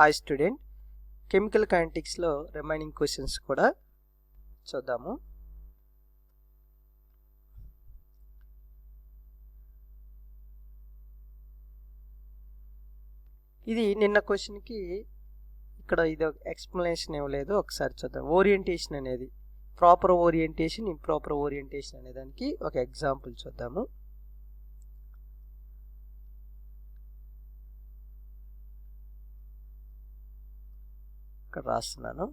Hi student, chemical కైనెటిక్స్లో remaining questions కూడా చూద్దాము. ఇది నిన్న క్వశ్చన్కి ఇక్కడ ఇది ఎక్స్ప్లెనేషన్ ఇవ్వలేదు, ఒకసారి చూద్దాం. ఓరియంటేషన్ అనేది ప్రాపర్ ఓరియంటేషన్, ఇంప్రాపర్ ఓరియంటేషన్ అనే దానికి ఒక ఎగ్జాంపుల్ చూద్దాము. ఇక్కడ రాస్తున్నాను.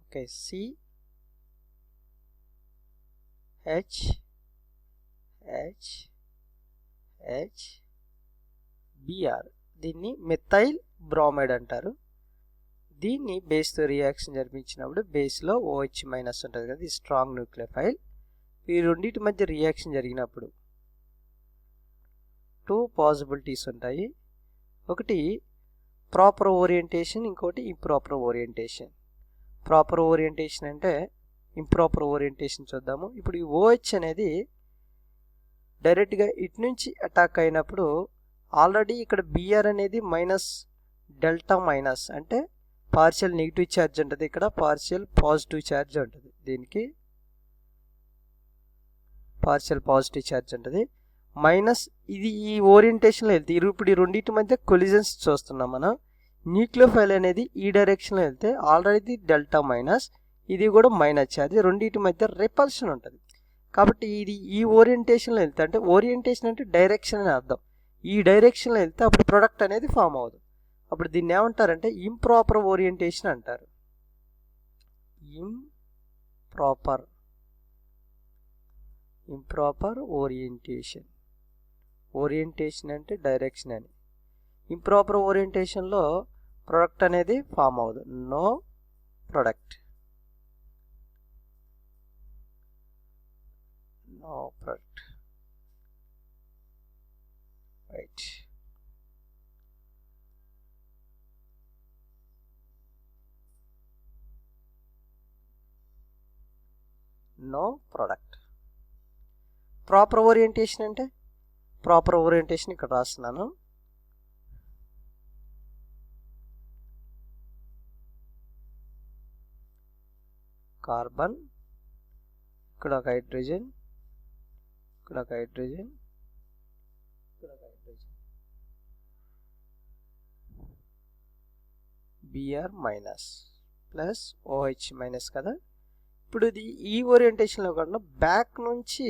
ఓకే, CHHBr దీన్ని మెథైల్ బ్రోమైడ్ అంటారు. దీన్ని బేస్తో రియాక్షన్ జరిపించినప్పుడు బేస్లో OH మైనస్ ఉంటుంది కదా, ఇది స్ట్రాంగ్ న్యూక్లియోఫైల్. ఈ రెండింటి మధ్య రియాక్షన్ జరిగినప్పుడు 2 పాసిబిలిటీస్ ఉంటాయి. ఒకటి ప్రాపర్ ఓరియంటేషన్, ఇంకోటి ఇంప్రాపర్ ఓరియంటేషన్. ప్రాపర్ ఓరియంటేషన్ అంటే ఇంప్రాపర్ ఓరియంటేషన్ చూద్దాము. ఇప్పుడు ఈ OH అనేది డైరెక్ట్గా ఇటు నుంచి అటాక్ అయినప్పుడు ఆల్రెడీ ఇక్కడ Br అనేది మైనస్ డెల్టా మైనస్ అంటే పార్షియల్ నెగిటివ్ ఛార్జ్ ఉంటుంది, ఇక్కడ పార్షియల్ పాజిటివ్ ఛార్జ్ ఉంటుంది. దీనికి పార్షియల్ పాజిటివ్ ఛార్జ్ ఉంటుంది మైనస్. ఇది ఈ ఓరియంటేషన్లో వెళ్తే ఇప్పుడు ఈ రెండింటి మధ్య కొలిజన్స్ చూస్తున్నాం మనం. న్యూక్లియోఫైల్ అనేది ఈ డైరెక్షన్లో వెళ్తే ఆల్రెడీ డెల్టా మైనస్, ఇది కూడా మైనస్ ఛార్జ్, రెండింటి మధ్య రిపల్షన్ ఉంటుంది. కాబట్టి ఇది ఈ ఓరియంటేషన్లో వెళ్తే, అంటే ఓరియంటేషన్ అంటే డైరెక్షన్ అని అర్థం, ఈ డైరెక్షన్లో వెళ్తే అప్పుడు ప్రొడక్ట్ అనేది ఫామ్ అవ్వదు. అప్పుడు దీన్ని ఏమంటారంటే ఇంప్రాపర్ ఓరియంటేషన్ అంటారు. Improper orientation. ఓరియంటేషన్ అంటే డైరెక్షన్ అని. ఇంప్రాపర్ ఓరియంటేషన్లో ప్రొడక్ట్ అనేది ఫామ్ అవ్వదు, no product. Right. No product. Proper orientation అంటే ప్రాపర్ ఓరియంటేషన్ ఇక్కడ రాస్తున్నాను. కార్బన్, ఇక్కడ ఒక హైడ్రోజన్, ఇక్కడ ఒక హైడ్రోజన్, ఇక్కడ ఒక hydrogen, Br minus plus OH minus కదా. ఇప్పుడు ఇది ఈ ఓరియంటేషన్లో కాకుండా బ్యాక్ నుంచి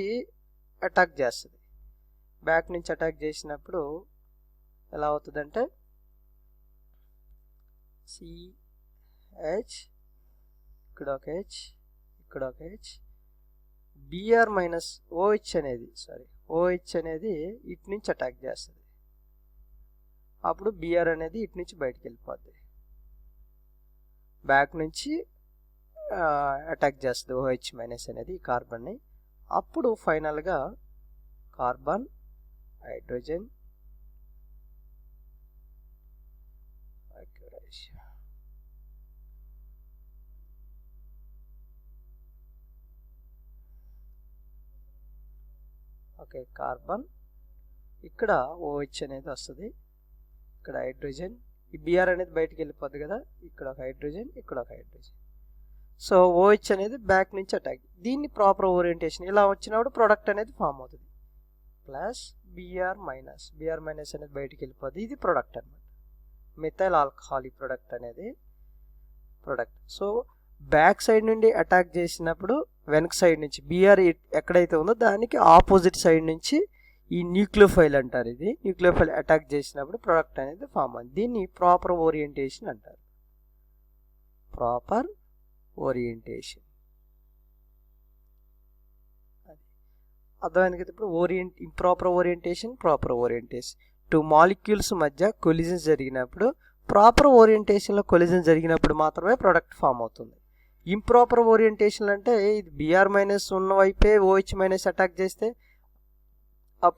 అటాక్ చేస్తుంది. బ్యాక్ నుంచి అటాక్ చేసినప్పుడు ఎలా అవుతుందంటే CH, ఇక్కడ ఒక H, ఇక్కడ ఒక H, Br మైనస్ OH అనేది ఇటు నుంచి అటాక్ చేస్తుంది. అప్పుడు Br అనేది ఇటు నుంచి బయటికి వెళ్ళిపోద్ది, బ్యాక్ నుంచి అటాక్ చేస్తుంది OH మైనస్ అనేది ఈ కార్బన్ని. అప్పుడు ఫైనల్గా కార్బన్, హైడ్రోజన్, ఓకే, కార్బన్, ఇక్కడ OH అనేది వస్తుంది, ఇక్కడ హైడ్రోజన్, ఈ Br అనేది బయటికి వెళ్ళిపోద్ది కదా, ఇక్కడ ఒక హైడ్రోజన్, ఇక్కడ ఒక హైడ్రోజన్. సో OH అనేది బ్యాక్ నుంచి అటాక్. దీన్ని ప్రాపర్ ఓరియంటేషన్ ఇలా వచ్చినప్పుడు ప్రొడక్ట్ అనేది ఫామ్ అవుతుంది. ప్లస్ Br మైనస్ అనేది బయటికి వెళ్ళిపోద్ది, ఇది ప్రొడక్ట్ అనమాట. మిథైల్ ఆల్కహాలిక్ ప్రొడక్ట్ అనేది ప్రొడక్ట్. సో బ్యాక్ సైడ్ నుండి అటాక్ చేసినప్పుడు వెనక సైడ్ నుంచి Br ఎక్కడైతే ఉందో దానికి ఆపోజిట్ సైడ్ నుంచి ఈ న్యూక్లియోఫైల్ అంటారు. ఇది న్యూక్లియోఫైల్ అటాక్ చేసినప్పుడు ప్రొడక్ట్ అనేది ఫామ్ అవుతుంది. దీన్ని ప్రాపర్ ఓరియంటేషన్ అంటారు. ప్రాపర్ ఓరియంటేషన్ అర్థమైంది కదా. ఇప్పుడు improper orientation, proper orientation. 2 molecules మధ్య కొలిజన్స్ జరిగినప్పుడు, ప్రాపర్ ఓరియంటేషన్లో కొలిజన్ జరిగినప్పుడు మాత్రమే ప్రొడక్ట్ ఫామ్ అవుతుంది. ఇంప్రాపర్ ఓరియంటేషన్ అంటే ఇది Br మైనస్ ఉన్న వైపే OH మైనస్ అటాక్ చేస్తే